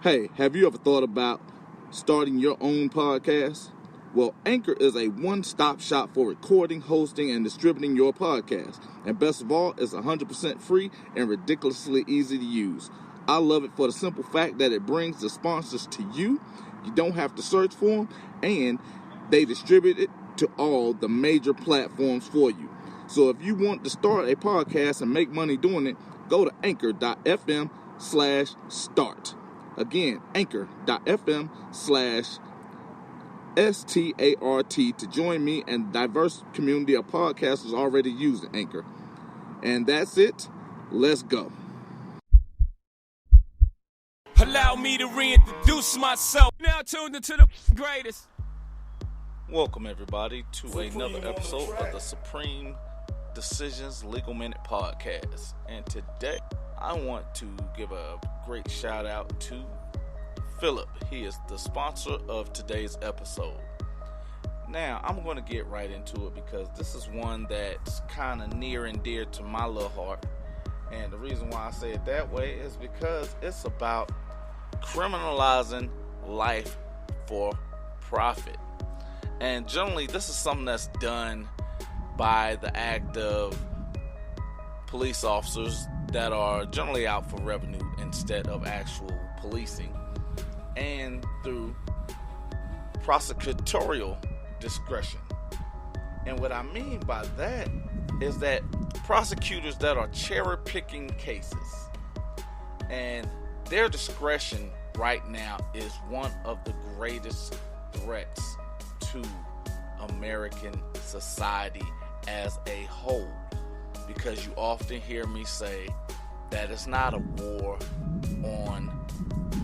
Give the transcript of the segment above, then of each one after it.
Hey, have you ever thought about starting your own podcast? Well, Anchor is a one-stop shop for recording, hosting, and distributing your podcast. And best of all, it's 100% free and ridiculously easy to use. I love it for the simple fact that it brings the sponsors to you. You don't have to search for them, and they distribute it to all the major platforms for you. So if you want to start a podcast and make money doing it, go to anchor.fm/start. Again, anchor.fm/START to join me and the diverse community of podcasters already using Anchor. And that's it. Let's go. Allow me to reintroduce myself. Now tuned into the greatest. Welcome everybody to another episode of the Supreme Decisions Legal Minute Podcast. And today I want to give a great shout out to Philip. He is the sponsor of today's episode. Now I'm going to get right into it because this is one that's kind of near and dear to my little heart. And the reason why I say it that way is because it's about criminalizing life for profit. And generally this is something that's done by the act of police officers that are generally out for revenue instead of actual policing, and through prosecutorial discretion. And what I mean by that is that prosecutors that are cherry-picking cases, and their discretion right now is one of the greatest threats to American society as a whole, because you often hear me say that it's not a war on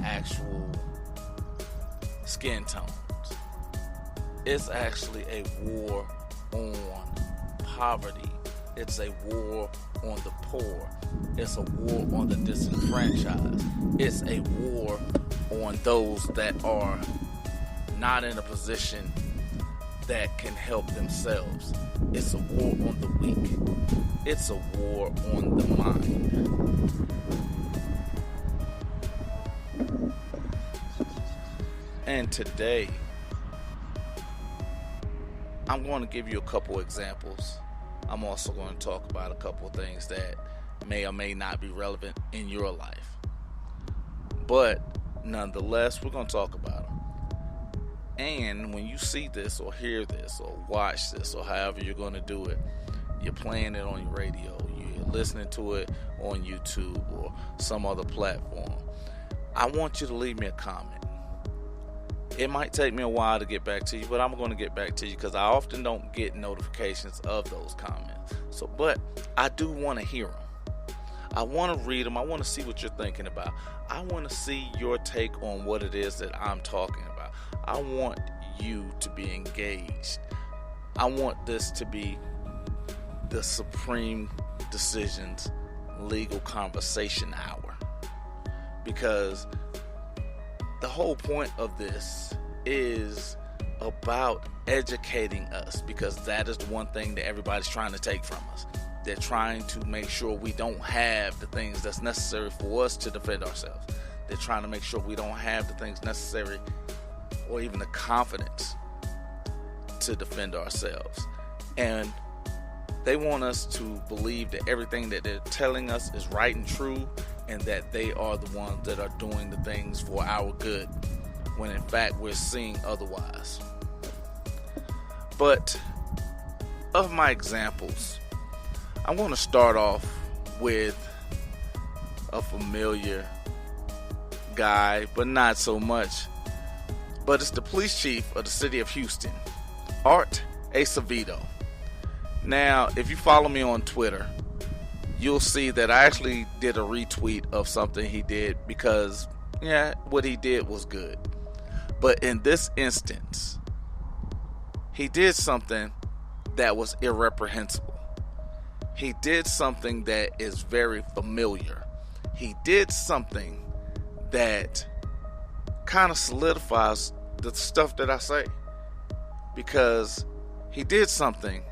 actual skin tones. It's actually a war on poverty. It's a war on the poor. It's a war on the disenfranchised. It's a war on those that are not in a position that can help themselves. It's a war on the weak. It's a war on the mind. And today, I'm going to give you a couple examples. I'm also going to talk about a couple of things that may or may not be relevant in your life. But nonetheless, we're going to talk about them. And when you see this or hear this or watch this or however you're going to do it, you're playing it on your radio, you're listening to it on YouTube or some other platform, I want you to leave me a comment. It might take me a while to get back to you, but I'm going to get back to you because I often don't get notifications of those comments. But I do want to hear them. I want to read them. I want to see what you're thinking about. I want to see your take on what it is that I'm talking about. I want you to be engaged. I want this to be the Supreme Decisions Legal Conversation Hour, because the whole point of this is about educating us, because that is the one thing that everybody's trying to take from us. They're trying to make sure we don't have the things that's necessary for us to defend ourselves. They're trying to make sure we don't have the things necessary or even the confidence to defend ourselves. And they want us to believe that everything that they're telling us is right and true, and that they are the ones that are doing the things for our good, when in fact we're seeing otherwise. But of my examples, I want to start off with a familiar guy, but not so much. But it's the police chief of the city of Houston, Art Acevedo. Now, if you follow me on Twitter, you'll see that I actually did a retweet of something he did because, what he did was good. But in this instance, he did something that was irreprehensible. He did something that is very familiar. He did something that kind of solidifies the stuff that I say, because he did something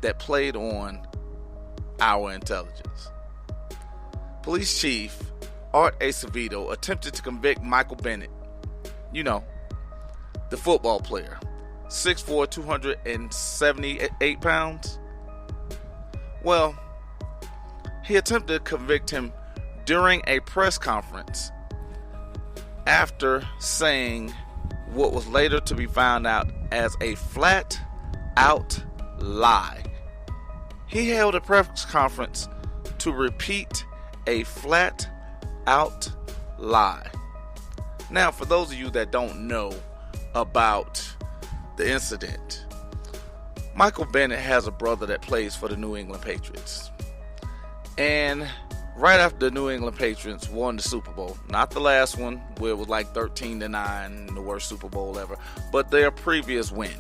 that played on our intelligence. Police chief Art Acevedo attempted to convict Michael Bennett, you know, the football player, 6'4", 278 pounds. Well, he attempted to convict him during a press conference after saying what was later to be found out as a flat out lie. He held a press conference to repeat a flat out lie. Now, for those of you that don't know about the incident, Michael Bennett has a brother that plays for the New England Patriots. And right after the New England Patriots won the Super Bowl, not the last one where it was like 13-9, the worst Super Bowl ever, but their previous win,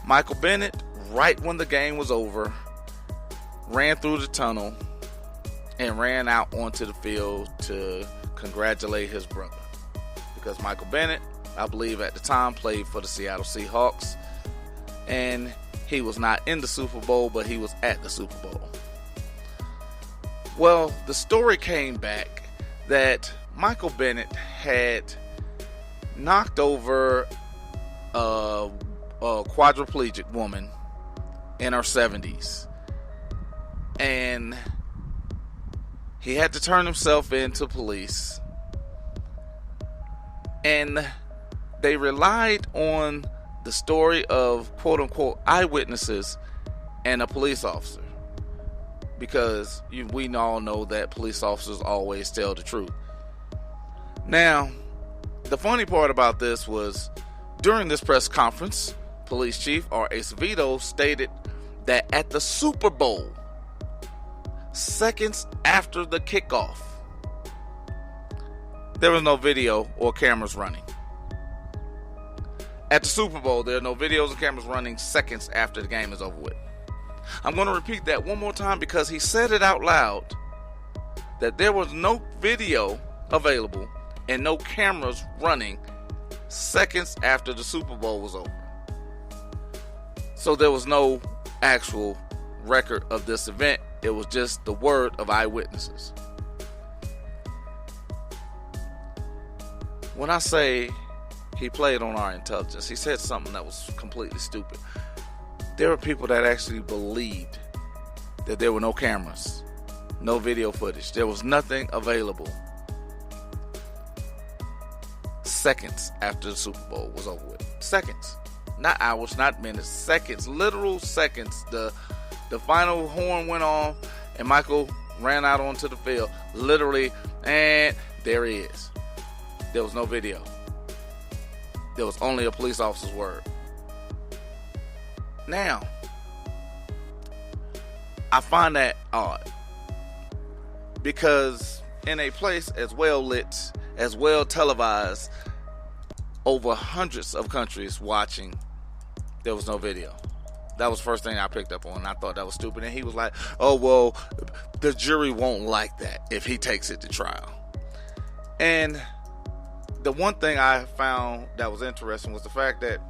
Michael Bennett, right when the game was over, ran through the tunnel and ran out onto the field to congratulate his brother. Because Michael Bennett, I believe at the time, played for the Seattle Seahawks, and he was not in the Super Bowl, but he was at the Super Bowl. Well, the story came back that Michael Bennett had knocked over a quadriplegic woman in her 70s, and he had to turn himself in to police, and they relied on the story of quote-unquote eyewitnesses and a police officer, because we all know that police officers always tell the truth. Now, the funny part about this was, during this press conference, Police Chief Art Acevedo stated that at the Super Bowl, seconds after the kickoff, there was no video or cameras running. At the Super Bowl, there are no videos or cameras running seconds after the game is over with. I'm going to repeat that one more time because he said it out loud, that there was no video available and no cameras running seconds after the Super Bowl was over. So there was no actual record of this event. It was just the word of eyewitnesses. When I say he played on our intelligence, he said something that was completely stupid. There were people that actually believed that there were no cameras, no video footage. There was nothing available seconds after the Super Bowl was over with. Seconds. Not hours, not minutes. Seconds. Literal seconds. The final horn went on and Michael ran out onto the field. Literally, and there he is. There was no video. There was only a police officer's word. Now, I find that odd, because in a place as well lit, as well televised, over hundreds of countries watching, there was no video. That was the first thing I picked up on, and I thought that was stupid. And he was like, oh, well, the jury won't like that if he takes it to trial. And the one thing I found that was interesting was the fact that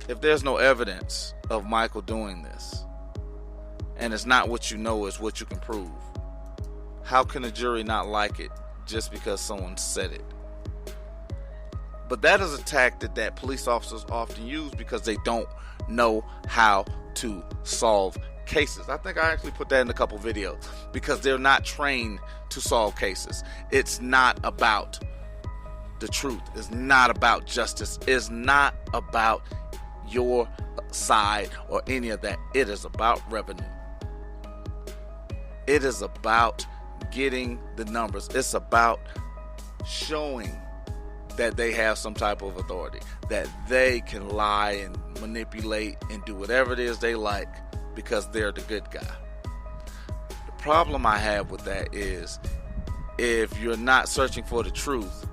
if there's no evidence of Michael doing this, and it's not what you know, it's what you can prove, how can a jury not like it just because someone said it? But that is a tactic that police officers often use because they don't know how to solve cases. I think I actually put that in a couple videos, because they're not trained to solve cases. It's not about the truth. It's not about justice. It's not about your side or any of that. It is about revenue. It is about getting the numbers. It's about showing that they have some type of authority, that they can lie and manipulate and do whatever it is they like because they're the good guy. The problem I have with that is, if you're not searching for the truth,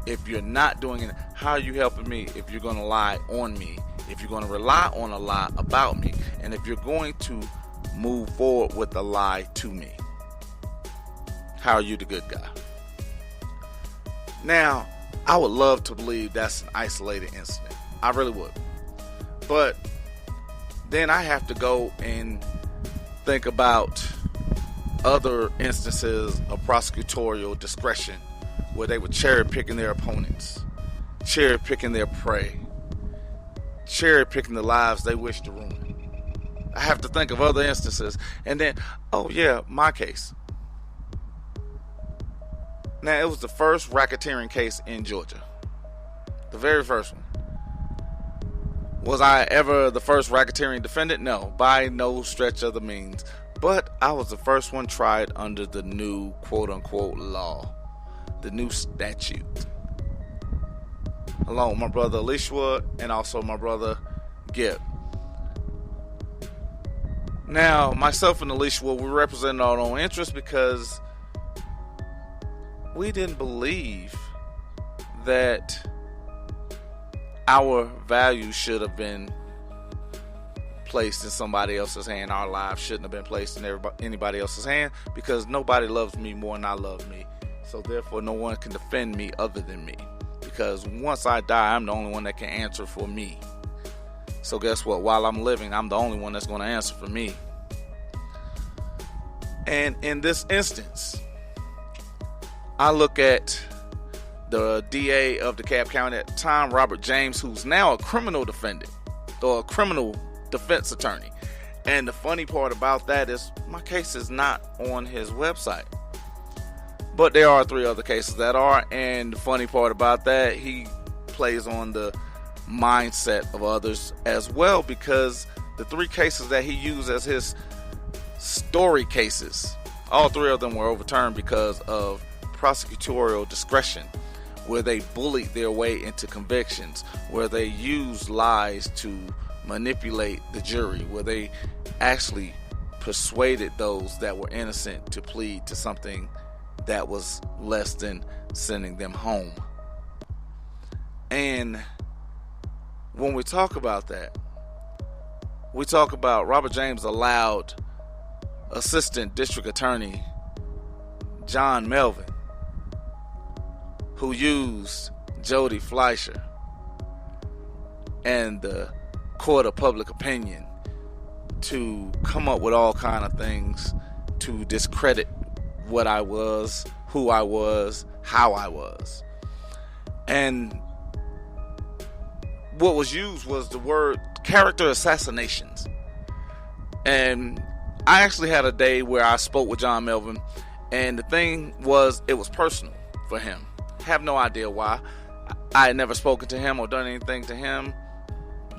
if you're not doing it, how are you helping me if you're going to lie on me, if you're going to rely on a lie about me, and if you're going to move forward with a lie to me? How are you the good guy? Now, I would love to believe that's an isolated incident. I really would. But then I have to go and think about other instances of prosecutorial discretion where they were cherry-picking their opponents, cherry-picking their prey, cherry-picking the lives they wish to ruin. I have to think of other instances. And then, oh yeah, my case. Now, it was the first racketeering case in Georgia. The very first one. Was I ever the first racketeering defendant? No, by no stretch of the means. But I was the first one tried under the new quote-unquote law. The new statute. Along with my brother Elishua and also my brother Gib. Now, myself and Elishua, we represented our own interests because we didn't believe that our values should have been placed in somebody else's hand. Our lives shouldn't have been placed in anybody else's hand, because nobody loves me more than I love me. So therefore, no one can defend me other than me. Because once I die, I'm the only one that can answer for me. So guess what? While I'm living, I'm the only one that's going to answer for me. And in this instance, I look at the DA of DeKalb County at the time, Robert James, who's now a criminal defendant or a criminal defense attorney. And the funny part about that is my case is not on his website. But there are 3 other cases that are. And the funny part about that, he plays on the mindset of others as well, because the 3 cases that he used as his story cases, all 3 of them were overturned because of prosecutorial discretion, where they bullied their way into convictions, where they used lies to manipulate the jury, where they actually persuaded those that were innocent to plead to something that was less than sending them home. And when we talk about that, we talk about Robert James allowed Assistant District Attorney John Melvin, who used Jody Fleischer and the court of public opinion to come up with all kind of things to discredit what I was, who I was, how I was. And what was used was the word character assassinations. And I actually had a day where I spoke with John Melvin, and the thing was, it was personal for him. Have no idea why. I had never spoken to him or done anything to him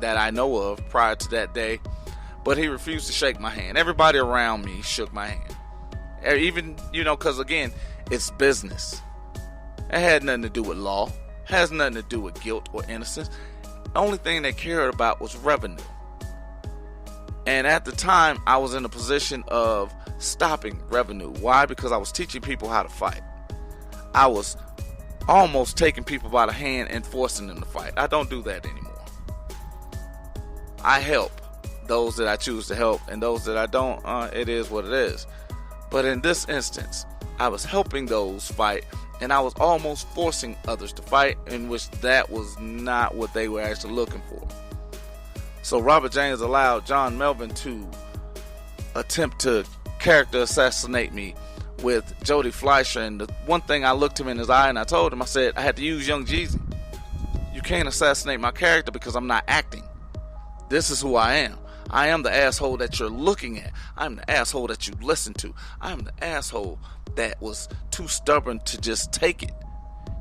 that I know of prior to that day, but he refused to shake my hand. Everybody around me shook my hand. Even, because again, it's business. It had nothing to do with law. It has nothing to do with guilt or innocence. The only thing they cared about was revenue. And at the time, I was in a position of stopping revenue. Why? Because I was teaching people how to fight. I was almost taking people by the hand and forcing them to fight. I don't do that anymore. I help those that I choose to help, and those that I don't, it is what it is. But in this instance, I was helping those fight, and I was almost forcing others to fight, in which that was not what they were actually looking for. So Robert James allowed John Melvin to attempt to character assassinate me with Jody Fleischer. And the one thing, I looked him in his eye and I told him, I said, I had to use Young Jeezy. You can't assassinate my character because I'm not acting. This is who I am. I am the asshole that you're looking at. I'm the asshole that you listen to. I'm the asshole that was too stubborn to just take it.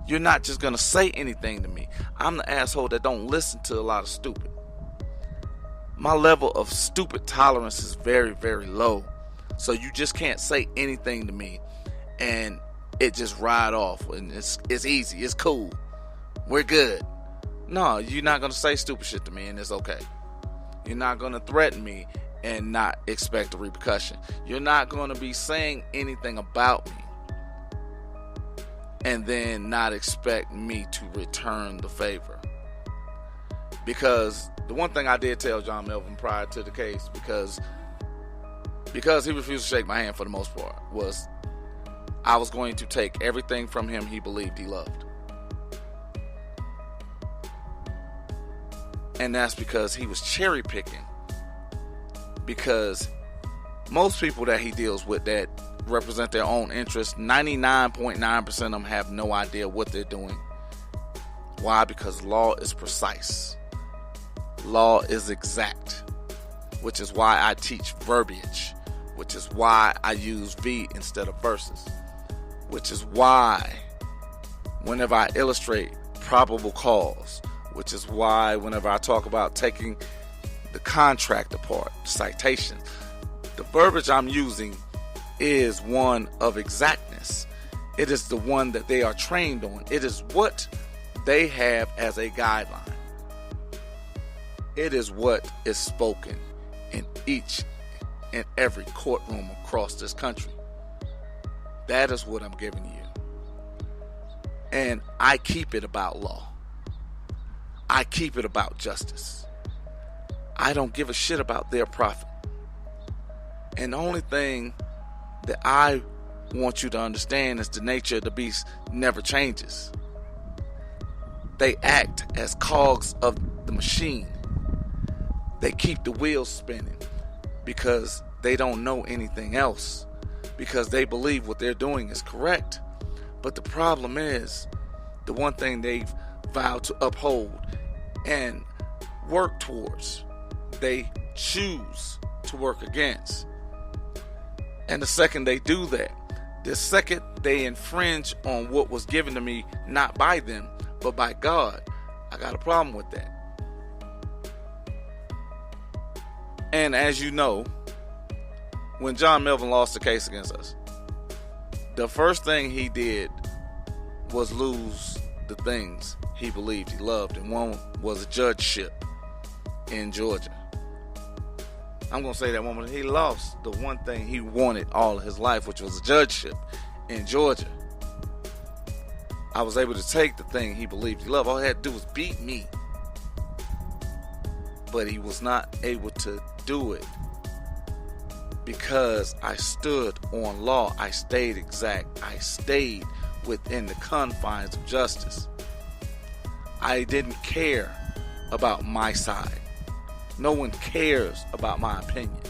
You're not just going to say anything to me. I'm the asshole that don't listen to a lot of stupid. My level of stupid tolerance is very, very low. So you just can't say anything to me and it just ride off. And it's easy. It's cool. We're good. No, you're not going to say stupid shit to me and it's okay. You're not going to threaten me and not expect a repercussion. You're not going to be saying anything about me and then not expect me to return the favor. Because the one thing I did tell John Melvin prior to the case, because he refused to shake my hand for the most part, was I was going to take everything from him he believed he loved. And that's because he was cherry picking. Because most people that he deals with that represent their own interests. 99.9% of them have no idea what they're doing. Why? Because law is precise. Law is exact, which is why I teach verbiage, which is why I use V instead of verses, which is why whenever I illustrate probable cause, which is why whenever I talk about taking the contract apart, citation, the verbiage I'm using is one of exactness. It is the one that they are trained on. It is what they have as a guideline. It is what is spoken in each and every courtroom across this country. That is what I'm giving you. And I keep it about law. I keep it about justice. I don't give a shit about their profit. And the only thing that I want you to understand is the nature of the beast never changes. They act as cogs of the machine. They keep the wheels spinning because they don't know anything else, because they believe what they're doing is correct. But the problem is, the one thing they've vowed to uphold and work towards, they choose to work against. And the second they do that, the second they infringe on what was given to me, not by them, but by God, I got a problem with that. And as you know, when John Melvin lost the case against us, the first thing he did was lose the things he believed he loved, and one was a judgeship in Georgia. I'm going to say that one, he lost the one thing he wanted all of his life, which was a judgeship in Georgia. I was able to take the thing he believed he loved. All he had to do was beat me. But he was not able to do it because I stood on law. I stayed exact. I stayed within the confines of justice. I didn't care about my side. No one cares about my opinion.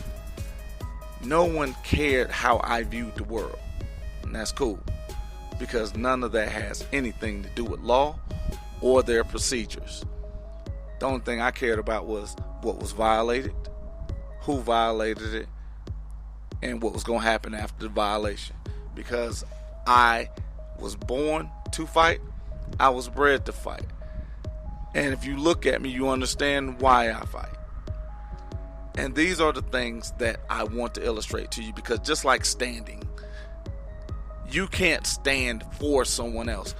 No one cared how I viewed the world. And that's cool, because none of that has anything to do with law or their procedures. The only thing I cared about was what was violated, who violated it, and what was going to happen after the violation. Because I was born to fight, I was bred to fight. And if you look at me, you understand why I fight. And these are the things that I want to illustrate to you, because just like standing, you can't stand for someone else.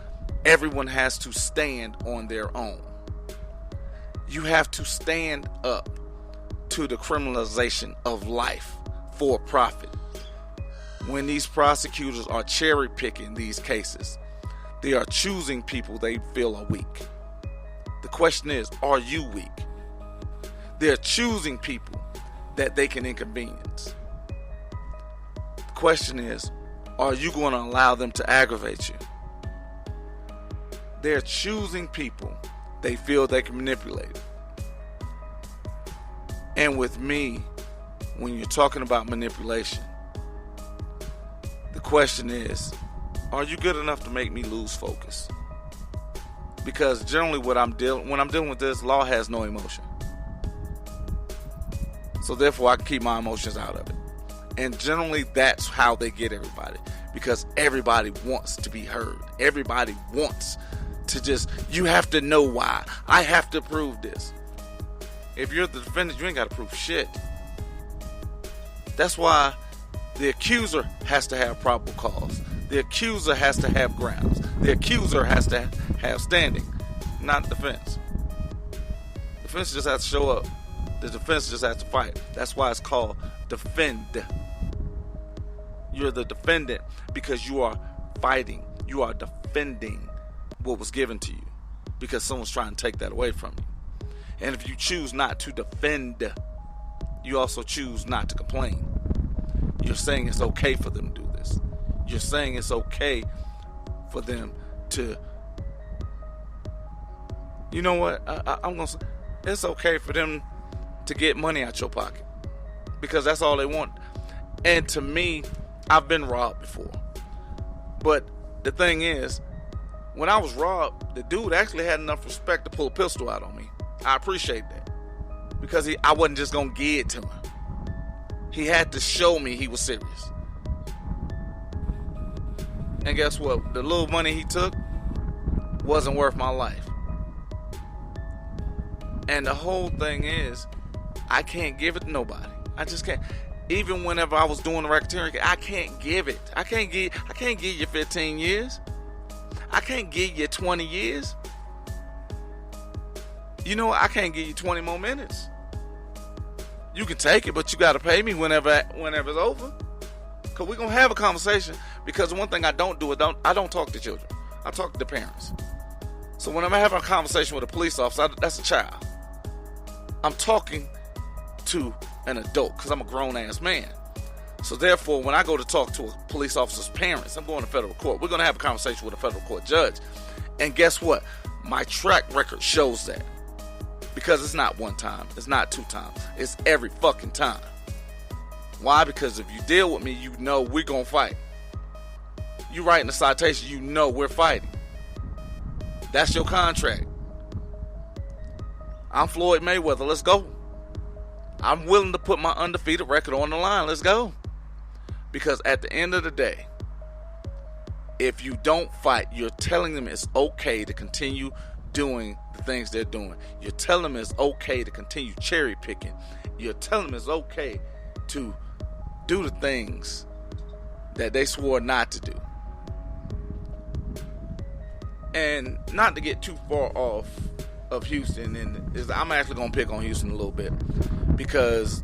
Everyone has to stand on their own. You have to stand up to the criminalization of life for profit. When these prosecutors are cherry picking these cases, they are choosing people they feel are weak. The question is, are you weak? They're choosing people that they can inconvenience. The question is, are you going to allow them to aggravate you? They're choosing people they feel they can manipulate. And with me, when you're talking about manipulation, the question is, are you good enough to make me lose focus? Because generally when I'm dealing with this, law has no emotion. So therefore I can keep my emotions out of it. And generally that's how they get everybody. Because everybody wants to be heard. Everybody wants to just, you have to know why. I have to prove this. If you're the defendant, you ain't got to prove shit. That's why the accuser has to have probable cause. The accuser has to have grounds. The accuser has to have standing, not the defense. The defense just has to show up. The defense just has to fight. That's why it's called defend. You're the defendant because you are fighting. You are defending what was given to you because someone's trying to take that away from you. And if you choose not to defend, you also choose not to complain. You're saying it's okay for them to do this. You're saying it's okay for them to, you know what, I'm going to say, it's okay for them to get money out your pocket because that's all they want. And to me, I've been robbed before. But the thing is, when I was robbed, the dude actually had enough respect to pull a pistol out on me. I appreciate that. Because I wasn't just going to give it to him. He had to show me he was serious. And guess what? The little money he took wasn't worth my life. And the whole thing is, I can't give it to nobody. I just can't. Even whenever I was doing the racketeering, I can't give it. I can't give you 15 years. I can't give you 20 years. You know what? I can't give you 20 more minutes. You can take it, but you got to pay me whenever it's over. Because we're going to have a conversation. Because the one thing I don't do is I don't talk to children. I talk to the parents. So when I'm having a conversation with a police officer, that's a child. I'm talking to an adult because I'm a grown-ass man. So therefore, when I go to talk to a police officer's parents, I'm going to federal court. We're going to have a conversation with a federal court judge. And guess what? My track record shows that. Because it's not one time. It's not two times. It's every fucking time. Why? Because if you deal with me, you know we're going to fight. You writing a citation, you know we're fighting. That's your contract. I'm Floyd Mayweather. Let's go. I'm willing to put my undefeated record on the line. Let's go. Because at the end of the day, if you don't fight, you're telling them it's okay to continue doing the things they're doing. You're telling them it's okay to continue cherry picking. You're telling them it's okay to do the things that they swore not to do. And not to get too far off of Houston, and I'm actually going to pick on Houston a little bit, because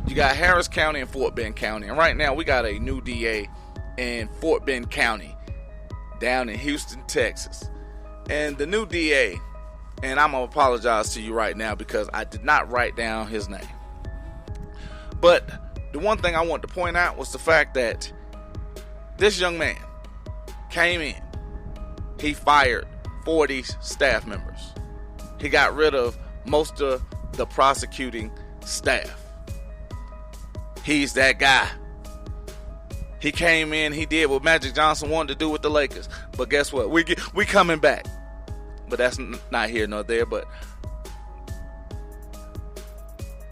you got Harris County and Fort Bend County, and right now we got a new DA in Fort Bend County down in Houston, Texas. And the new DA, and I'm going to apologize to you right now because I did not write down his name, but the one thing I want to point out was the fact that this young man came in. He fired 40 staff members. He got rid of most of the prosecuting staff. He's that guy. He came in, he did what Magic Johnson wanted to do with the Lakers. But guess what? We coming back. But that's not here nor there. But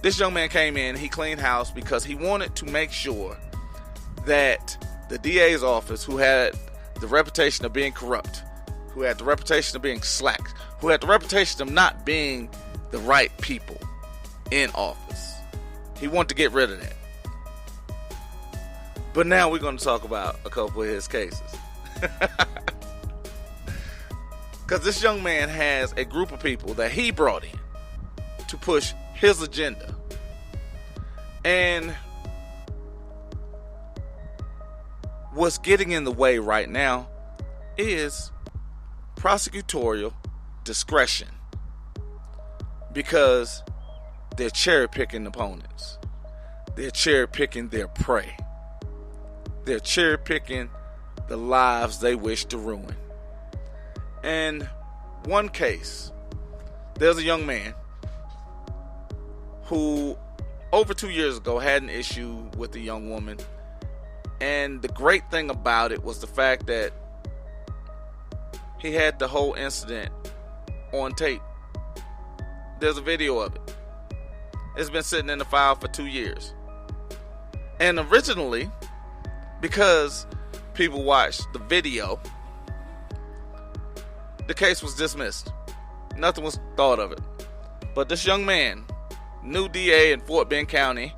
this young man came in, he cleaned house because he wanted to make sure that the DA's office, who had the reputation of being corrupt, who had the reputation of being slack, who had the reputation of not being the right people in office, he wanted to get rid of that. But now we're going to talk about a couple of his cases. Because this young man has a group of people that he brought in to push his agenda. And what's getting in the way right now is prosecutorial discretion, because they're cherry picking opponents. They're cherry picking their prey. They're cherry picking the lives they wish to ruin. And one case, there's a young man who over 2 years ago had an issue with a young woman. And the great thing about it was the fact that he had the whole incident on tape. There's a video of it. It's been sitting in the file for 2 years. And originally, because people watched the video, the case was dismissed. Nothing was thought of it. But this young man, new DA in Fort Bend County,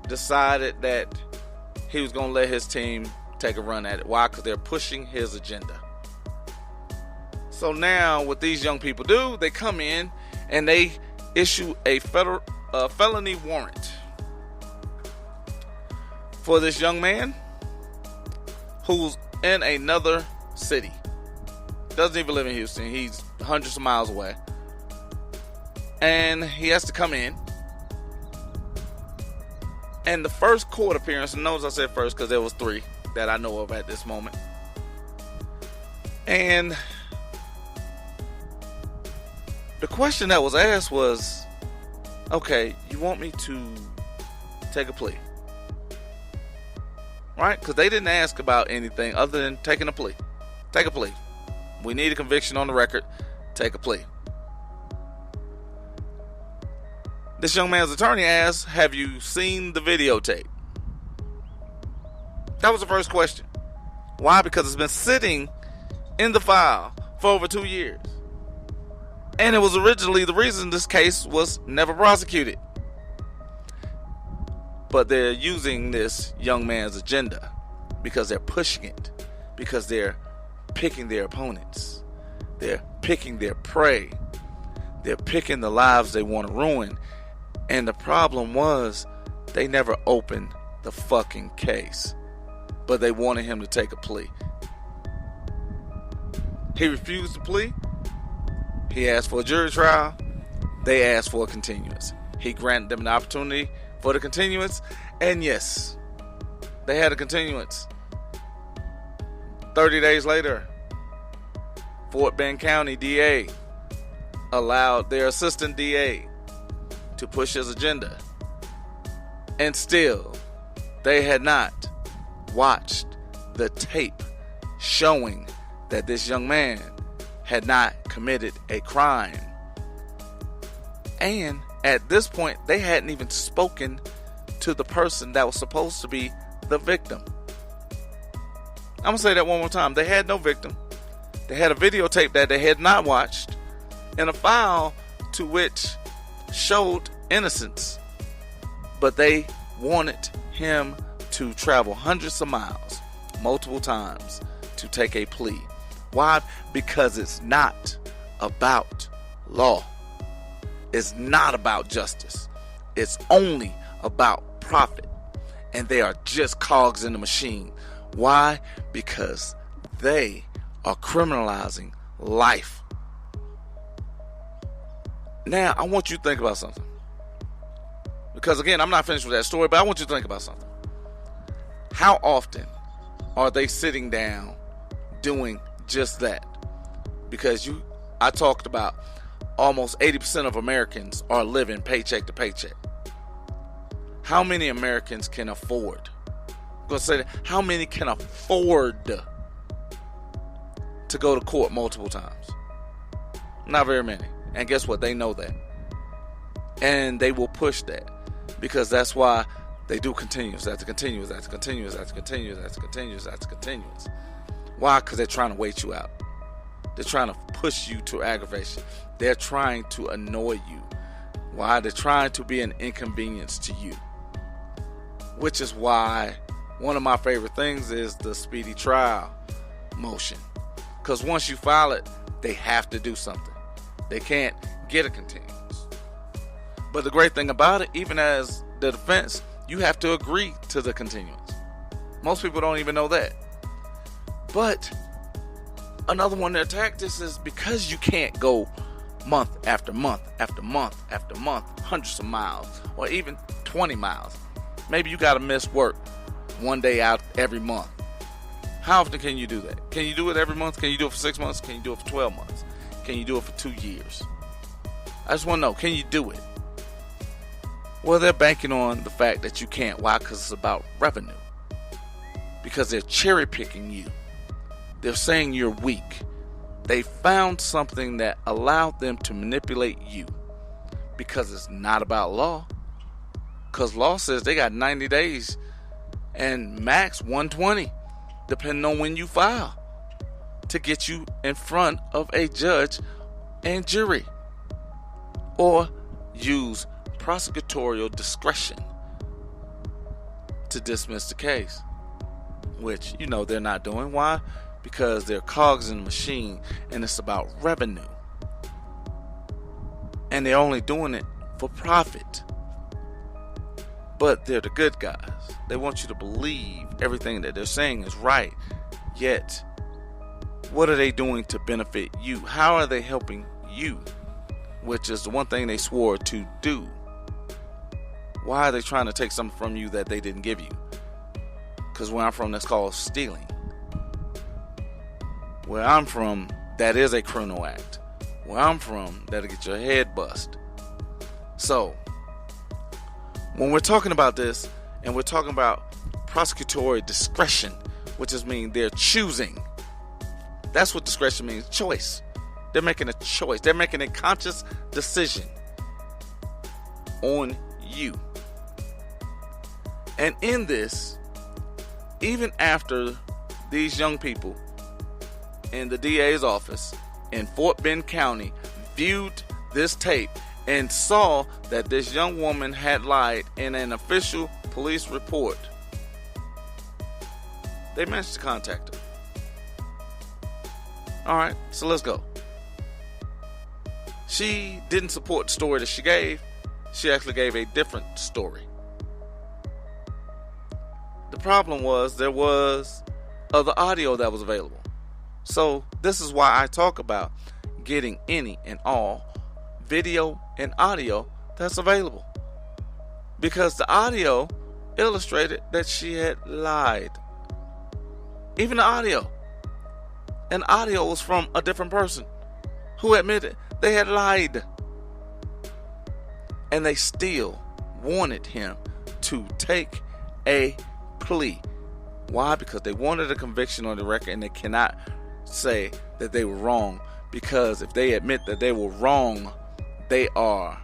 decided that he was going to let his team take a run at it. Why? Because they're pushing his agenda. So now what these young people do, they come in and they issue a felony warrant for this young man who's in another city. Doesn't even live in Houston. He's hundreds of miles away. And he has to come in. And the first court appearance, and notice I said first because there was 3 that I know of at this moment. And the question that was asked was, okay, you want me to take a plea? right? Because they didn't ask about anything other than taking a plea. Take a plea. We need a conviction on the record. Take a plea. This young man's attorney asked, have you seen the videotape? That was the first question. Why? Because it's been sitting in the file for over 2 years. And it was originally the reason this case was never prosecuted. But they're using this young man's agenda because they're pushing it, because they're picking their opponents. They're picking their prey. They're picking the lives they want to ruin. And the problem was they never opened the fucking case. But they wanted him to take a plea. He refused to plea. He asked for a jury trial. They asked for a continuance. He granted them an opportunity for the continuance. And yes, they had a continuance. 30 days later, Fort Bend County DA allowed their assistant DA to push his agenda. And still, they had not watched the tape showing that this young man had not committed a crime. And at this point, they hadn't even spoken to the person that was supposed to be the victim. I'm going to say that one more time. They had no victim. They had a videotape that they had not watched in a file to which showed innocence. But they wanted him to travel hundreds of miles, multiple times, to take a plea. Why? Because it's not about law. It's not about justice. It's only about profit. And they are just cogs in the machine. Why? Because they are criminalizing life. Now, I want you to think about something. Because again, I'm not finished with that story, but I want you to think about something. How often are they sitting down doing just that? Because I talked about almost 80% of Americans are living paycheck to paycheck. How many Americans can afford? I'm going to say that. How many can afford to go to court multiple times? Not very many. And guess what? They know that. And they will push that. Because that's why they do continuous after continuous after continuous after continuous after continuous after continuous. Why? Because they're trying to wait you out. They're trying to push you to aggravation. They're trying to annoy you. Why? They're trying to be an inconvenience to you. Which is why one of my favorite things is the speedy trial motion. Because once you file it, they have to do something. They can't get a continuance. But the great thing about it, even as the defense, you have to agree to the continuance. Most people don't even know that. But another one of their tactics is because you can't go month after month after month after month, hundreds of miles, or even 20 miles. Maybe you got to miss work one day out every month. How often can you do that? Can you do it every month? Can you do it for 6 months? Can you do it for 12 months? Can you do it for 2 years? I just want to know, can you do it? Well, they're banking on the fact that you can't. Why? Because it's about revenue. Because they're cherry picking you. They're saying you're weak. They found something that allowed them to manipulate you. Because it's not about law. Because law says they got 90 days and max 120, depending on when you file, to get you in front of a judge and jury. Or use prosecutorial discretion to dismiss the case, which they're not doing. Why? Because they're cogs in the machine and it's about revenue, and they're only doing it for profit. But they're the good guys. They want you to believe everything that they're saying is right, yet what are they doing to benefit you? How are they helping you? Which is the one thing they swore to do. Why are they trying to take something from you that they didn't give you? Because where I'm from, that's called stealing. Where I'm from, that is a criminal act. Where I'm from, that'll get your head bust. So, when we're talking about this, and we're talking about prosecutorial discretion, which just means they're choosing. That's what discretion means, choice. They're making a choice. They're making a conscious decision on you. And in this, even after these young people in the DA's office in Fort Bend County viewed this tape and saw that this young woman had lied in an official police report, they managed to contact her. Alright, so let's go. She didn't support the story that she gave. She actually gave a different story. The problem was there was other audio that was available. So this is why I talk about getting any and all video and audio that's available. Because the audio illustrated that she had lied. Even the audio. And audio was from a different person who admitted they had lied. And they still wanted him to take a plea. Why? Because they wanted a conviction on the record, and they cannot say that they were wrong, because if they admit that they were wrong, they are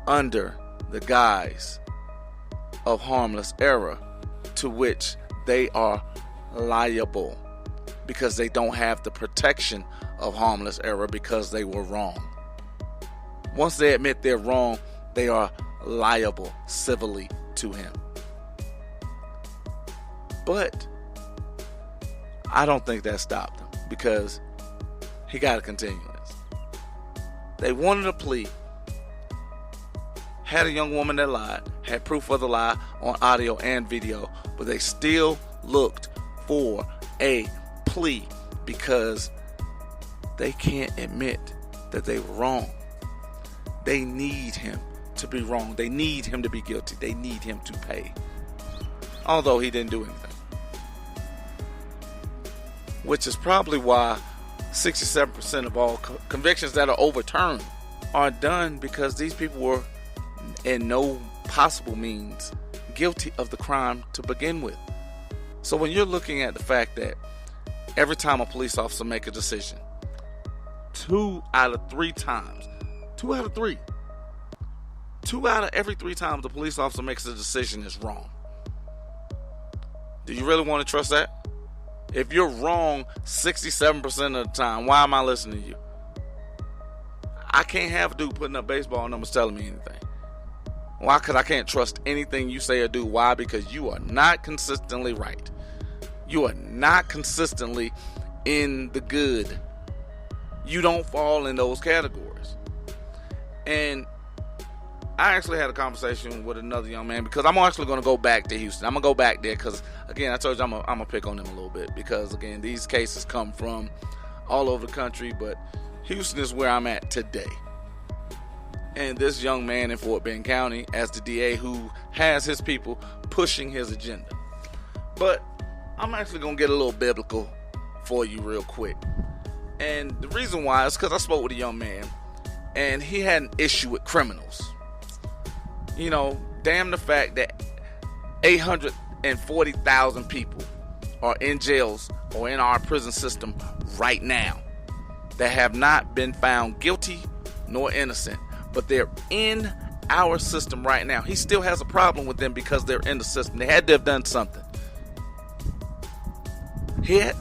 under the guise of harmless error, to which they are liable, because they don't have the protection of harmless error because they were wrong. Once they admit they're wrong, they are liable civilly to him. But I don't think that stopped him, because he got to continue this. They wanted a plea, had a young woman that lied, had proof of the lie on audio and video, but they still looked for a plea because they can't admit that they were wrong. They need him to be wrong. They need him to be guilty. They need him to pay. Although he didn't do anything. Which is probably why 67% of all convictions that are overturned are done because these people were in no possible means guilty of the crime to begin with. So when you're looking at the fact that every time a police officer makes a decision, 2 out of every 3 times the police officer makes a decision is wrong. Do you really want to trust that? If you're wrong 67% of the time, why am I listening to you? I can't have a dude putting up baseball numbers telling me anything. Why? Because I can't trust anything you say or do. Why? Because you are not consistently right. You are not consistently in the good. You don't fall in those categories. And I actually had a conversation with another young man, because I'm actually going to go back to Houston. I'm going to go back there because, again, I told you I'm going to pick on them a little bit, because, again, these cases come from all over the country, but Houston is where I'm at today. And this young man in Fort Bend County as the DA who has his people pushing his agenda. But I'm actually going to get a little biblical for you real quick. And the reason why is because I spoke with a young man, and he had an issue with criminals. You know, damn the fact that 840,000 people are in jails or in our prison system right now that have not been found guilty nor innocent, but they're in our system right now. He still has a problem with them because they're in the system. They had to have done something.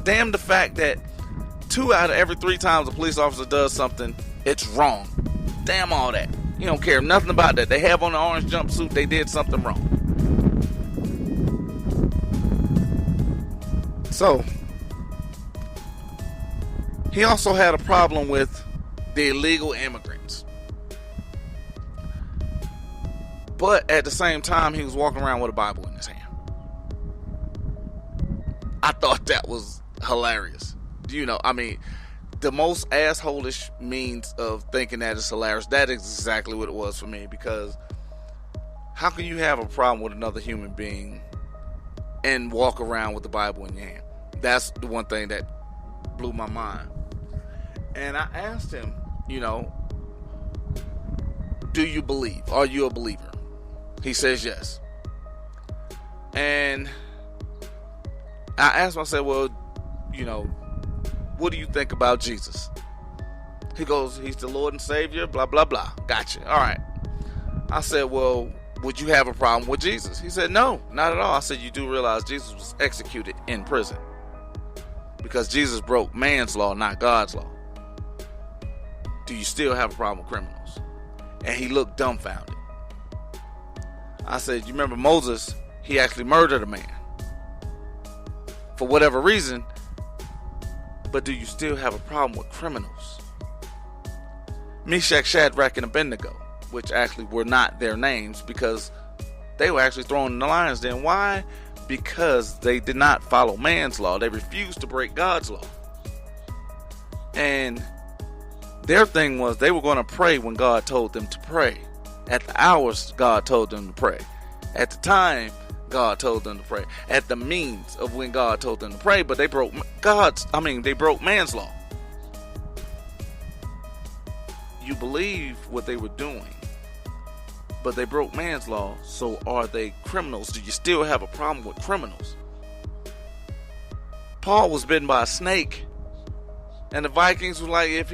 Damn the fact that 2 out of every 3 times a police officer does something, it's wrong. Damn all that. You don't care nothing about that. They have on the orange jumpsuit, they did something wrong. So, he also had a problem with the illegal immigrants. But at the same time, he was walking around with a Bible in his hand. I thought that was hilarious. You know, I mean, the most asshole-ish means of thinking that is hilarious. That is exactly what it was for me, because how can you have a problem with another human being and walk around with the Bible in your hand? That's the one thing that blew my mind. And I asked him, you know, do you believe? Are you a believer? He says yes. And I asked him, I said, well, what do you think about Jesus? He goes, he's the Lord and Savior, blah, blah, blah. Gotcha. All right. I said, well, would you have a problem with Jesus? He said, no, not at all. I said, you do realize Jesus was executed in prison because Jesus broke man's law, not God's law. Do you still have a problem with criminals? And he looked dumbfounded. I said, you remember Moses? He actually murdered a man for whatever reason, but do you still have a problem with criminals? Meshach, Shadrach, and Abednego, which actually were not their names because they were actually thrown in the lion's den. Why? Because they did not follow man's law. They refused to break God's law. And their thing was they were going to pray when God told them to pray. At the hours God told them to pray. At the time God told them to pray. At the means of when God told them to pray. But they broke they broke man's law. You believe what they were doing, but they broke man's law, so are they criminals? Do you still have a problem with criminals? Paul was bitten by a snake, and the Vikings were like, if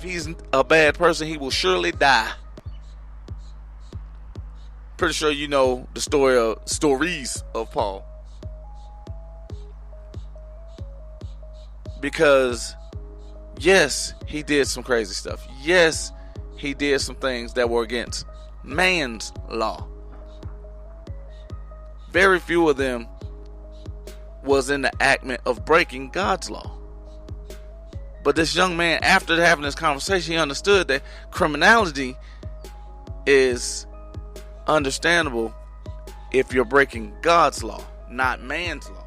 he's a bad person, he will surely die. Pretty sure you know the stories of Paul. Because yes, he did some crazy stuff. Yes, he did some things that were against man's law. Very few of them was in the actment of breaking God's law. But this young man, after having this conversation, he understood that criminality is understandable if you're breaking God's law, not man's law.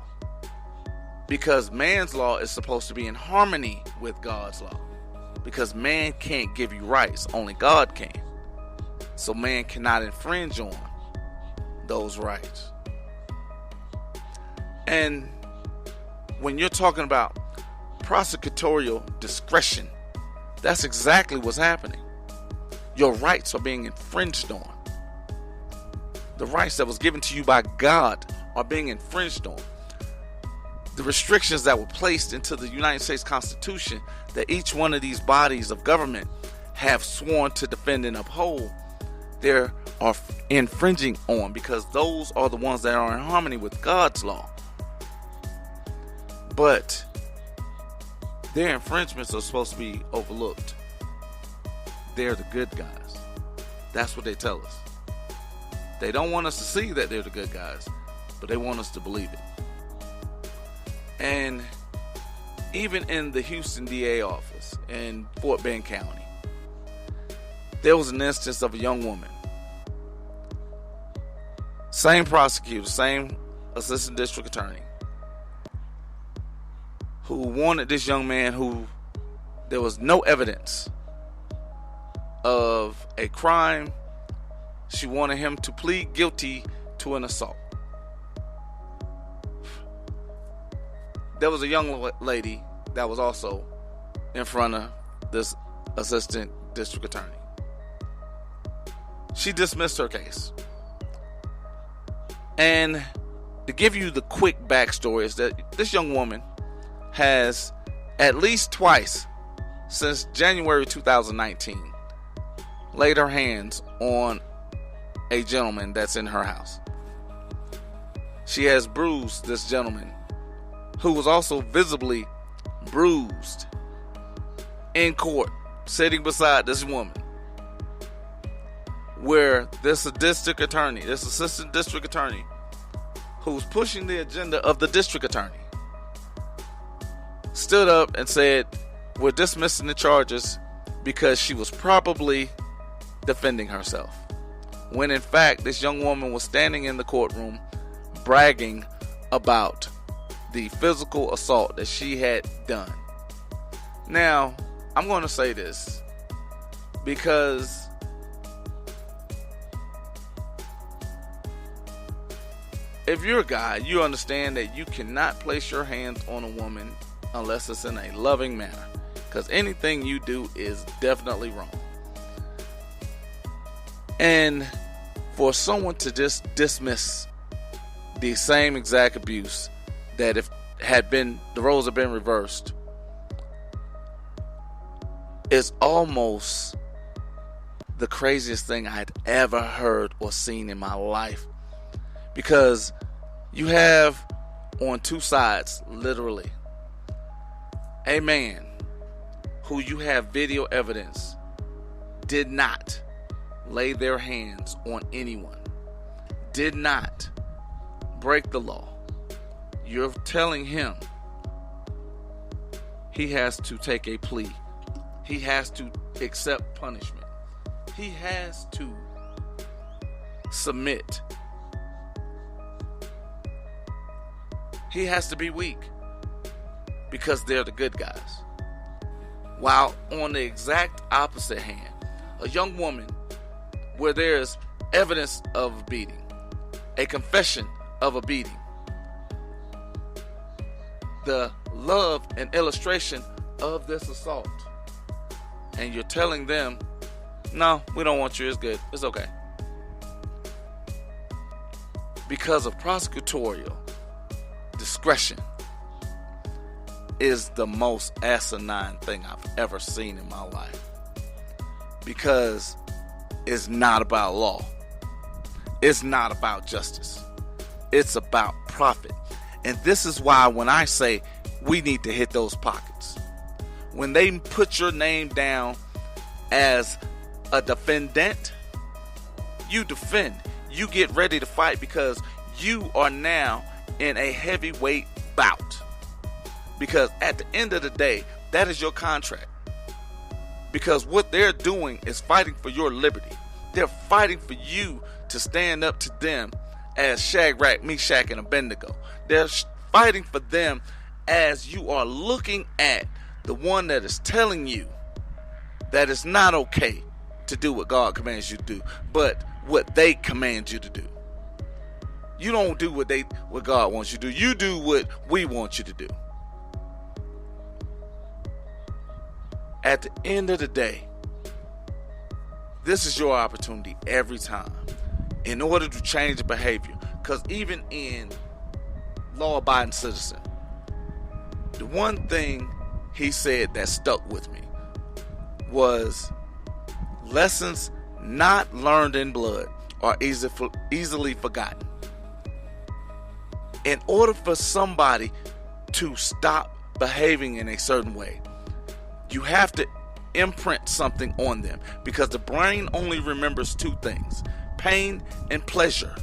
Because man's law is supposed to be in harmony with God's law. Because man can't give you rights, only God can. So man cannot infringe on those rights. And when you're talking about prosecutorial discretion, that's exactly what's happening. Your rights are being infringed on. The rights that was given to you by God are being infringed on. The restrictions that were placed into the United States Constitution that each one of these bodies of government have sworn to defend and uphold, they are infringing on, because those are the ones that are in harmony with God's law. But their infringements are supposed to be overlooked. They're the good guys. That's what they tell us. They don't want us to see that they're the good guys, but they want us to believe it. And even in the Houston DA office in Fort Bend County, there was an instance of a young woman. Same prosecutor, same assistant district attorney, who wanted this young man who there was no evidence of a crime. She wanted him to plead guilty to an assault. There was a young lady that was also in front of this assistant district attorney. She dismissed her case. And to give you the quick backstory is that this young woman has at least twice since January 2019 laid her hands on a gentleman that's in her house. She has bruised this gentleman, who was also visibly bruised, in court, sitting beside this woman, where this assistant district attorney, who's pushing the agenda of the district attorney, stood up and said, we're dismissing the charges because she was probably defending herself. When in fact, this young woman was standing in the courtroom bragging about the physical assault that she had done. Now, I'm going to say this because if you're a guy, you understand that you cannot place your hands on a woman unless it's in a loving manner, because anything you do is definitely wrong. And for someone to just dismiss the same exact abuse that if the roles have been reversed, is almost the craziest thing I'd ever heard or seen in my life. Because you have on two sides, literally, a man who you have video evidence did not lay their hands on anyone, did not break the law. You're telling him he has to take a plea. He has to accept punishment. He has to submit. He has to be weak because they're the good guys. While on the exact opposite hand, a young woman where there's evidence of a beating, a confession of a beating, the love and illustration of this assault, and you're telling them, no, we don't want you, it's good, it's okay. Because of prosecutorial discretion is the most asinine thing I've ever seen in my life. Because it's not about law. It's not about justice. It's about profit. And this is why when I say we need to hit those pockets, when they put your name down as a defendant, you defend. You get ready to fight because you are now in a heavyweight bout. Because at the end of the day, that is your contract. Because what they're doing is fighting for your liberty. They're fighting for you to stand up to them as Shadrach, Meshach, and Abednego. They're fighting for them as you are looking at the one that is telling you that it's not okay to do what God commands you to do, but what they command you to do. You don't do what God wants you to do. You do what we want you to do. At the end of the day, this is your opportunity every time in order to change the behavior. Because even in law-abiding citizen, the one thing he said that stuck with me was lessons not learned in blood are easily forgotten. In order for somebody to stop behaving in a certain way, you have to imprint something on them, because the brain only remembers two things: pain and pleasure.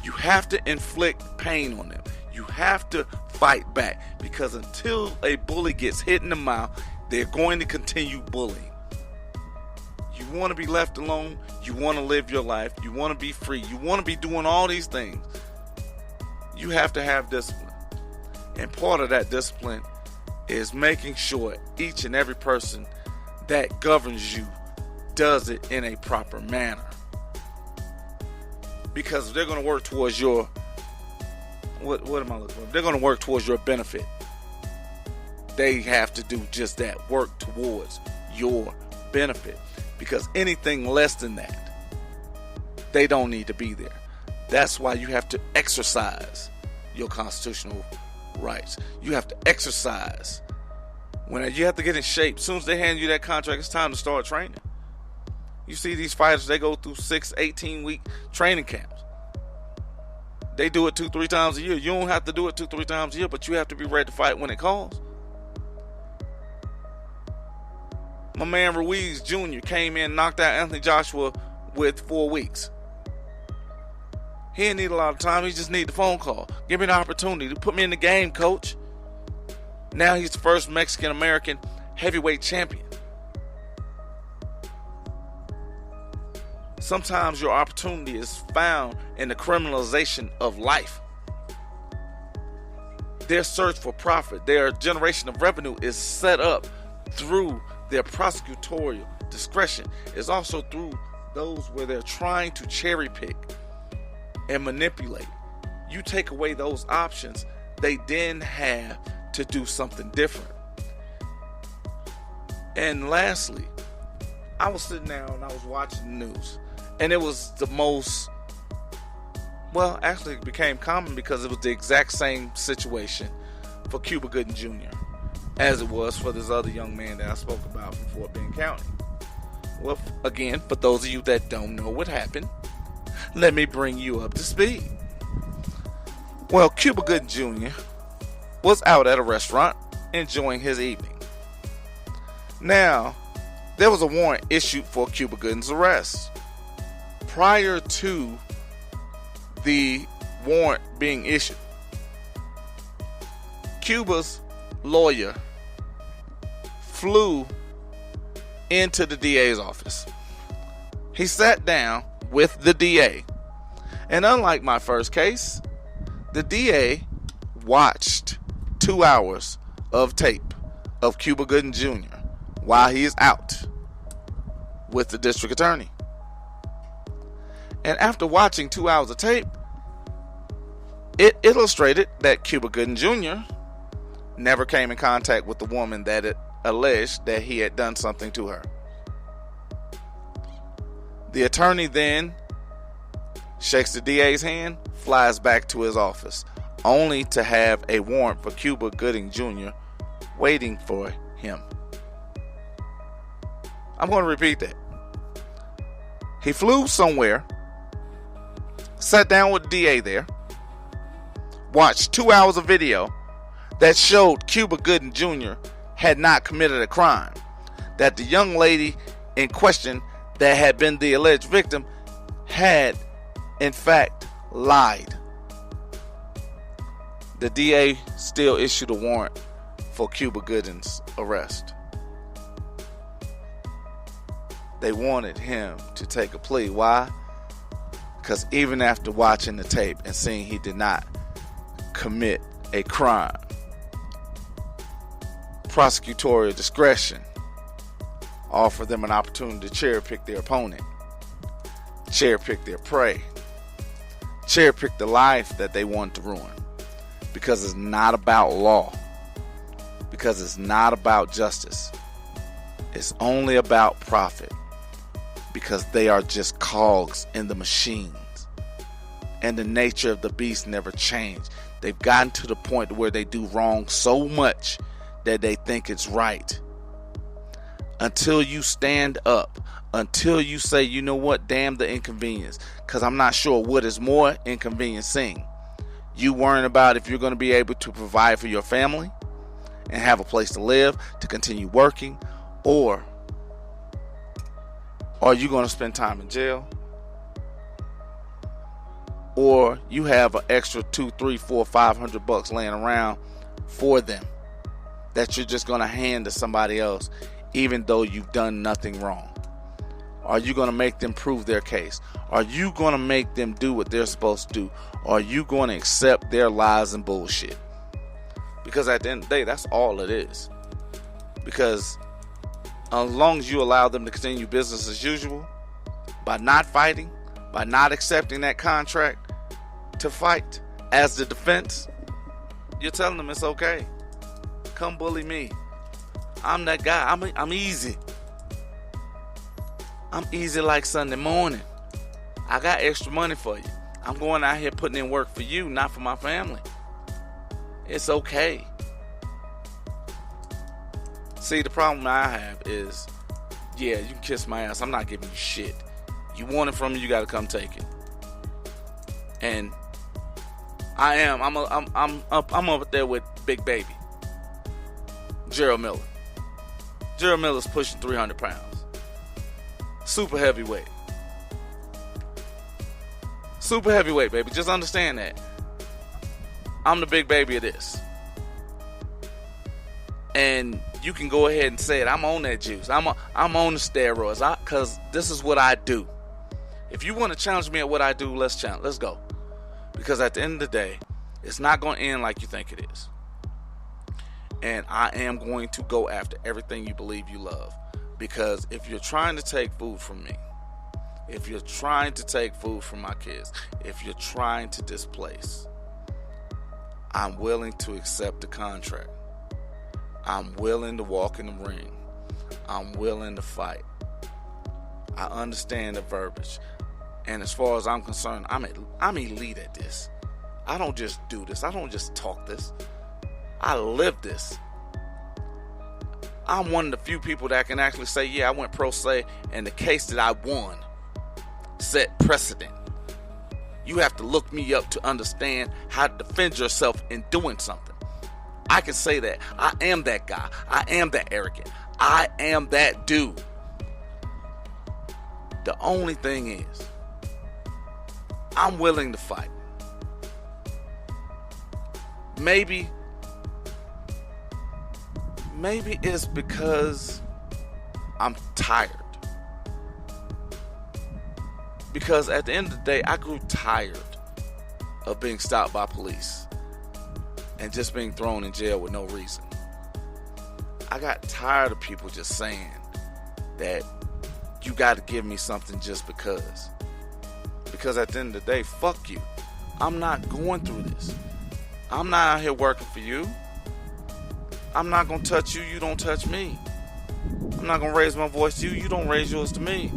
You have to inflict pain on them. You have to fight back, because until a bully gets hit in the mouth, they're going to continue bullying. You want to be left alone. You want to live your life. You want to be free. You want to be doing all these things. You have to have discipline. And part of that discipline is making sure each and every person that governs you does it in a proper manner. Because if they're going to work towards your, what am I looking for? If they're going to work towards your benefit, they have to do just that, work towards your benefit. Because anything less than that, they don't need to be there. That's why you have to exercise your constitutional rights. You have to exercise. When you have to get in shape. As soon as they hand you that contract, it's time to start training. You see these fighters, they go through 18-week training camps. They do it 2-3 times a year. You don't have to do it 2-3 times a year, but you have to be ready to fight when it calls. My man Ruiz Jr. came in, knocked out Anthony Joshua with 4 weeks. He didn't need a lot of time. He just needed the phone call. Give me the opportunity to put me in the game, coach. Now he's the first Mexican-American heavyweight champion. Sometimes your opportunity is found in the criminalization of life. Their search for profit, their generation of revenue is set up through their prosecutorial discretion. It's also through those where they're trying to cherry pick and manipulate. You take away those options, they then have to do something different. And lastly, I was sitting down and I was watching the news, and it was the most Well, actually it became common because it was the exact same situation for Cuba Gooding Jr. as it was for this other young man that I spoke about from Fort Bend County. Well, again, for those of you that don't know what happened, let me bring you up to speed. Well, Cuba Gooding Jr. was out at a restaurant enjoying his evening. Now, there was a warrant issued for Cuba Gooding's arrest. Prior to the warrant being issued, Cuba's lawyer flew into the DA's office. He sat down with the DA, and unlike my first case, the DA watched 2 hours of tape of Cuba Gooding Jr. while he is out with the district attorney. And after watching 2 hours of tape, it illustrated that Cuba Gooding Jr. never came in contact with the woman that it alleged that he had done something to her. The attorney then shakes the DA's hand, flies back to his office, only to have a warrant for Cuba Gooding Jr. waiting for him. I'm going to repeat that. He flew somewhere, sat down with the DA there, watched 2 hours of video that showed Cuba Gooding Jr. had not committed a crime, that the young lady in question that had been the alleged victim had in fact lied. The DA still issued a warrant for Cuba Gooding's arrest. They wanted him to take a plea. Why? Because even after watching the tape and seeing he did not commit a crime, prosecutorial discretion offered them an opportunity to cherry pick their opponent, cherry pick their prey, cherry pick the life that they wanted to ruin. Because it's not about law, because it's not about justice, it's only about profit, because they are just cogs in the machines, and the nature of the beast never changed. They've gotten to the point where they do wrong so much that they think it's right. Until you stand up, until you say, you know what, damn the inconvenience, because I'm not sure what is more inconveniencing. You worrying about if you're going to be able to provide for your family and have a place to live, to continue working, or are you going to spend time in jail? Or you have an extra $200, $300, $400, $500 laying around for them that you're just going to hand to somebody else, even though you've done nothing wrong? Are you going to make them prove their case? Are you going to make them do what they're supposed to do? Or are you going to accept their lies and bullshit? Because at the end of the day, that's all it is. Because as long as you allow them to continue business as usual, by not fighting, by not accepting that contract to fight as the defense, you're telling them it's okay. Come bully me. I'm that guy. I'm easy. I'm easy like Sunday morning. I got extra money for you. I'm going out here putting in work for you, not for my family. It's okay. See, the problem I have is, yeah, you can kiss my ass. I'm not giving you shit. You want it from me, you got to come take it. And I'm up there with Big Baby, Gerald Miller. Gerald Miller's pushing 300 pounds. Super heavyweight. Super heavyweight, baby. Just understand that. I'm the big baby of this. And you can go ahead and say it. I'm on that juice. I'm on the steroids. Because this is what I do. If you want to challenge me at what I do, let's go. Because at the end of the day, it's not going to end like you think it is. And I am going to go after everything you believe you love. Because if you're trying to take food from me, if you're trying to take food from my kids, if you're trying to displace, I'm willing to accept the contract. I'm willing to walk in the ring. I'm willing to fight. I understand the verbiage. And as far as I'm concerned, I'm elite at this. I don't just do this. I don't just talk this. I live this. I'm one of the few people that can actually say, yeah, I went pro se, and the case that I won set precedent. You have to look me up to understand how to defend yourself in doing something. I can say that. I am that guy. I am that arrogant. I am that dude. The only thing is, I'm willing to fight. Maybe it's because I'm tired. Because at the end of the day, I grew tired of being stopped by police and just being thrown in jail with no reason. I got tired of people just saying that you got to give me something just because. Because at the end of the day, fuck you. I'm not going through this. I'm not out here working for you. I'm not going to touch you, you don't touch me. I'm not going to raise my voice to you, you don't raise yours to me.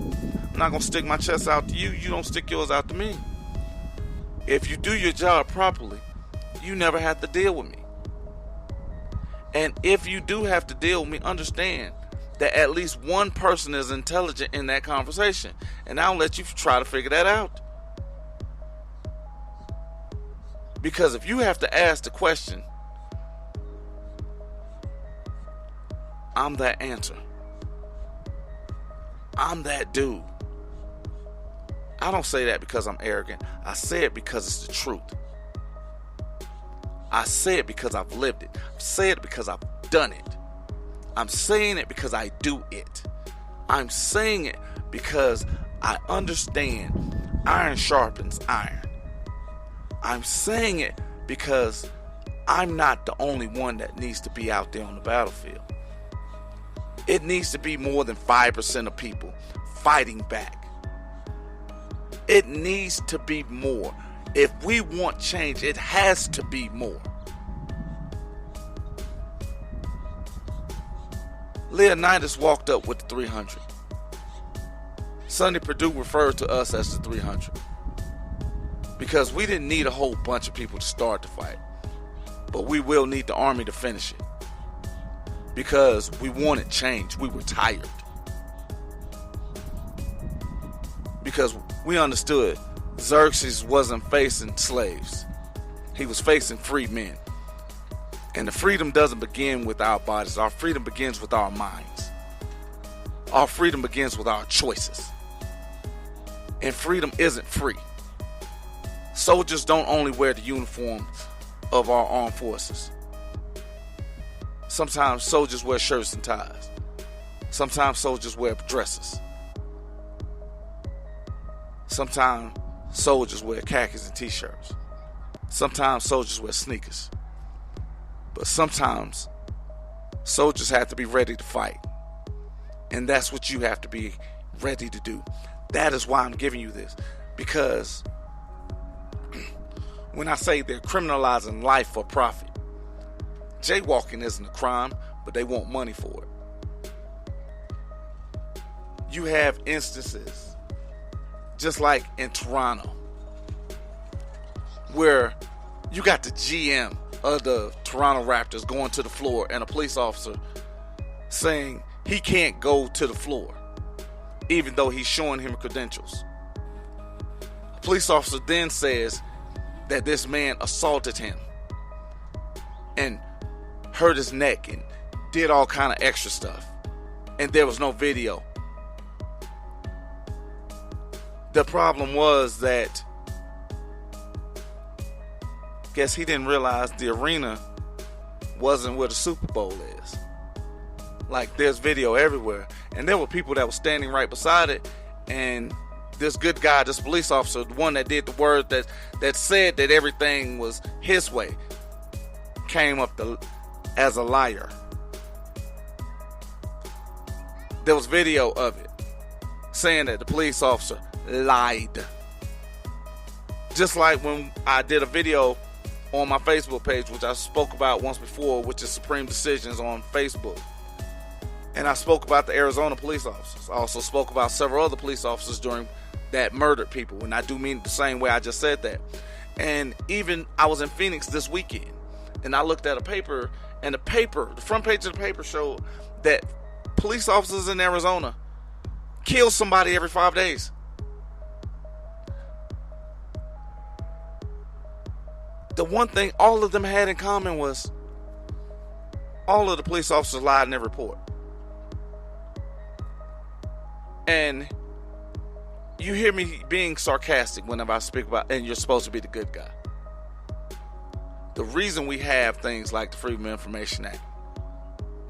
I'm not going to stick my chest out to you, you don't stick yours out to me. If you do your job properly, you never have to deal with me. And if you do have to deal with me, understand that at least one person is intelligent in that conversation. And I'll let you try to figure that out. Because if you have to ask the question, I'm that answer. I'm that dude. I don't say that because I'm arrogant. I say it because it's the truth. I say it because I've lived it. I say it because I've done it. I'm saying it because I do it. I'm saying it because I understand iron sharpens iron. I'm saying it because I'm not the only one that needs to be out there on the battlefield. It needs to be more than 5% of people fighting back. It needs to be more. If we want change, it has to be more. Leonidas walked up with the 300. Sonny Perdue referred to us as the 300. Because we didn't need a whole bunch of people to start the fight. But we will need the army to finish it. Because we wanted change. We were tired. Because we understood Xerxes wasn't facing slaves. He was facing free men. And the freedom doesn't begin with our bodies. Our freedom begins with our minds. Our freedom begins with our choices. And freedom isn't free. Soldiers don't only wear the uniforms of our armed forces. Sometimes soldiers wear shirts and ties. Sometimes soldiers wear dresses. Sometimes soldiers wear khakis and t-shirts. Sometimes soldiers wear sneakers. But sometimes soldiers have to be ready to fight. And that's what you have to be ready to do. That is why I'm giving you this. Because when I say they're criminalizing life for profit, jaywalking isn't a crime, but they want money for it. You have instances, just like in Toronto, where you got the GM of the Toronto Raptors going to the floor and a police officer saying he can't go to the floor, even though he's showing him credentials. A police officer then says that this man assaulted him and hurt his neck and did all kind of extra stuff, and there was no video. The problem was that, guess he didn't realize the arena wasn't where the Super Bowl is. Like, there's video everywhere, and there were people that were standing right beside it, and this good guy, this police officer, the one that did the word that said that everything was his way, came up as a liar. There was video of it saying that the police officer lied. Just like when I did a video on my Facebook page, which I spoke about once before, which is Supreme Decisions on Facebook. And I spoke about the Arizona police officers. I also spoke about several other police officers during that murdered people. And I do mean it the same way I just said that. And even I was in Phoenix this weekend, and I looked at a paper, and the front page of the paper showed that police officers in Arizona kill somebody every 5 days. The one thing all of them had in common was all of the police officers lied in their report. And you hear me being sarcastic whenever I speak about, and you're supposed to be the good guy. The reason we have things like the Freedom of Information Act,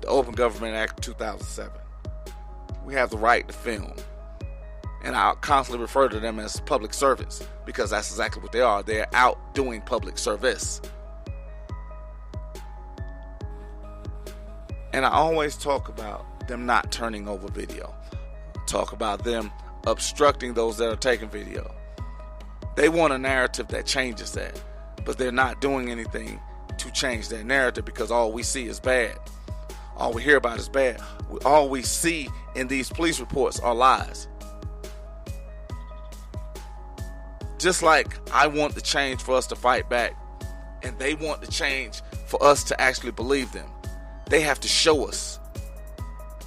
the Open Government Act of 2007, we have the right to film. And I constantly refer to them as public servants because that's exactly what they are. They're out doing public service. And I always talk about them not turning over video. Talk about them obstructing those that are taking video. They want a narrative that changes that, but they're not doing anything to change that narrative because all we see is bad. All we hear about is bad. All we see in these police reports are lies. Just like I want the change for us to fight back, and they want the change for us to actually believe them. They have to show us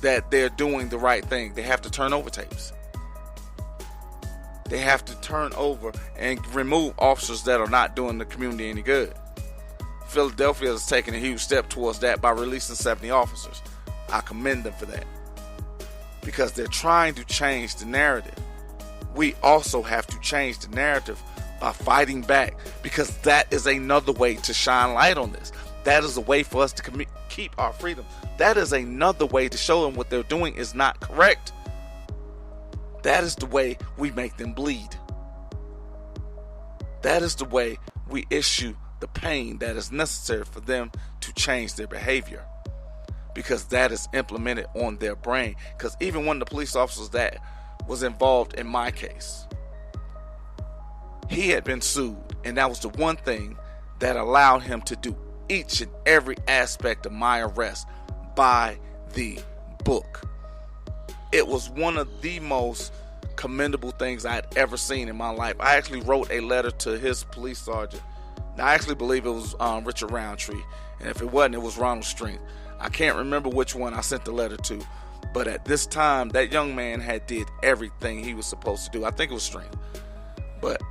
that they're doing the right thing. They have to turn over tapes. They have to turn over and remove officers that are not doing the community any good. Philadelphia has taken a huge step towards that by releasing 70 officers. I commend them for that, because they're trying to change the narrative. We also have to change the narrative by fighting back, because that is another way to shine light on this. That is a way for us to keep our freedom. That is another way to show them what they're doing is not correct. That is the way we make them bleed. That is the way we issue the pain that is necessary for them to change their behavior, because that is implemented on their brain. Because even one of the police officers that was involved in my case, he had been sued, and that was the one thing that allowed him to do each and every aspect of my arrest by the book. It was one of the most commendable things I had ever seen in my life. I actually wrote a letter to his police sergeant. Now, I actually believe it was Richard Roundtree, and if it wasn't, it was Ronald Strength. I can't remember which one I sent the letter to, but at this time, that young man had did everything he was supposed to do. I think it was Strength, but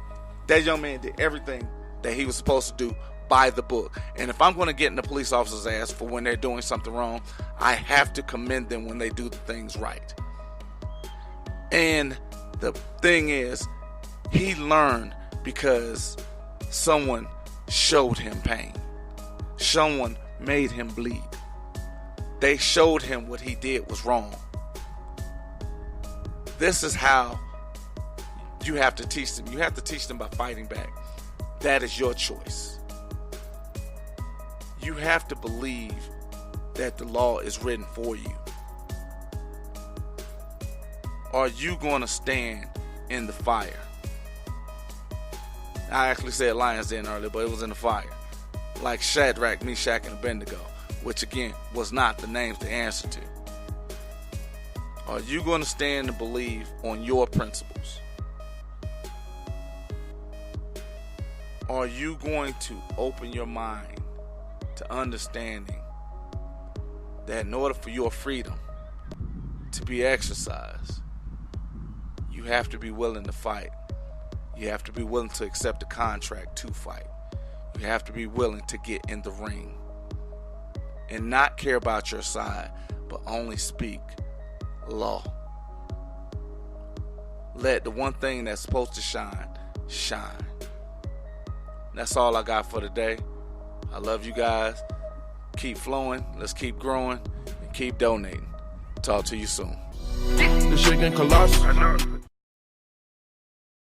that young man did everything that he was supposed to do by the book. And if I'm going to get in the police officer's ass for when they're doing something wrong, I have to commend them when they do the things right. And the thing is, he learned because someone showed him pain. Someone made him bleed. They showed him what he did was wrong. This is how you have to teach them. You have to teach them by fighting back. That is your choice. You have to believe that the law is written for you. Are you going to stand in the fire? I actually said Lions Den earlier, but it was in the fire. Like Shadrach, Meshach, and Abednego, which again was not the names to answer to. Are you going to stand and believe on your principles? Are you going to open your mind to understanding that in order for your freedom to be exercised, you have to be willing to fight. You have to be willing to accept a contract to fight. You have to be willing to get in the ring and not care about your side, but only speak law. Let the one thing that's supposed to shine, shine. That's all I got for today. I love you guys. Keep flowing. Let's keep growing and keep donating. Talk to you soon. The shaking colossus.